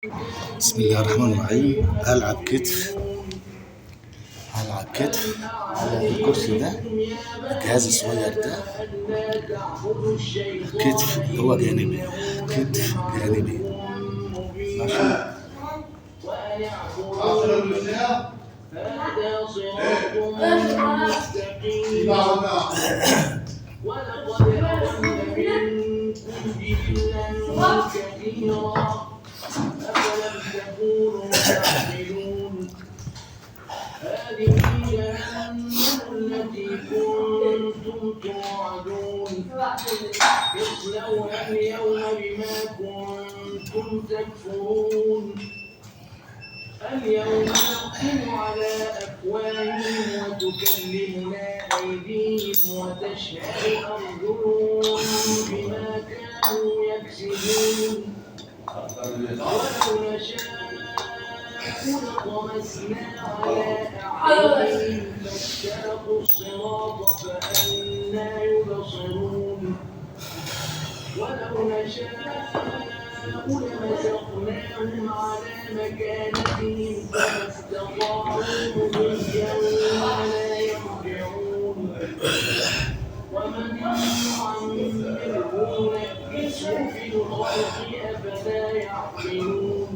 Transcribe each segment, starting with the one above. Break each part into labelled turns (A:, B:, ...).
A: بسم الله الرحمن الرحيم. هلعب كتف على الكرسي ده، الجهاز الصغير ده. كتف اللي هو جانبي، كتف جانبي. ماشي. هذا صراط مستقيم. ولقد أضل منكم جبلا كثيرا أفلم تكونوا تعقلون. هذه جهنم التي كنتم توعدون اصلوها اليوم بما كنتم تكفرون. اليوم نختم على أفواههم وتكلمنا أيديهم وتشهد أرجلهم بما كانوا يكسبون. ولو نشاء لطمسنا على أعينهم فاستبقوا الصراط فأنى يبصرون. ولو نشاء لمسخناهم على مكانتهم فما استطاعوا مضيا ولا يرجعون. ومن يعمره نكسه في الخلق أفلا يعقلون.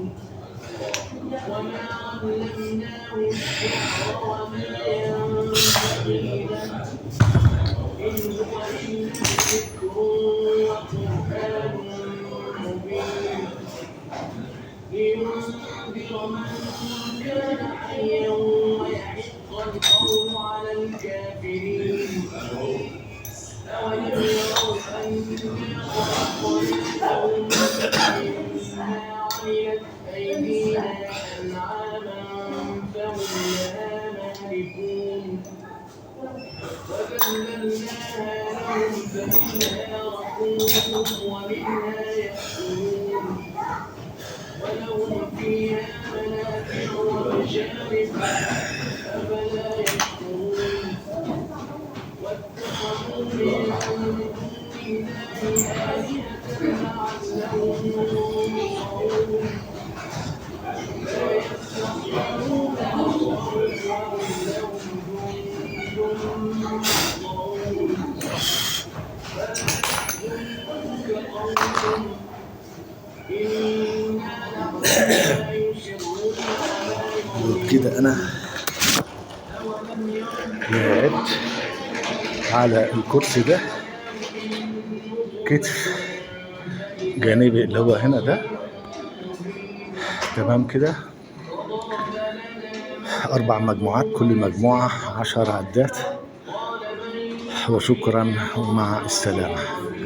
A: وما علمناه الشعر وما ينبغي له إن هو إلا ذكر وقرآن مبين لينذر من كان حيا ويحق القول على الكافرين. أولم يروا أنا خلقنا لهم مما عملت أيدينا أنعاما فهم لها مالكون. وذللناها لهم فمنها ركوبهم ومنها يأكلون. ولهم فيها منافع ومشارب أفلا يشكرون. واتخذوا من دون الله آلهة لعلهم ينصرون. لا يستطيعون نصرهم وهم لهم جند محضرون. فلا يحزنك قولهم إنا نعلم ما يسرون وما كده. أنا قعدت على الكرسي ده، كتف جانبي اللي هو هنا ده، تمام كده. 4 مجموعات، كل مجموعة 10 عدات. وشكرا ومع السلامة.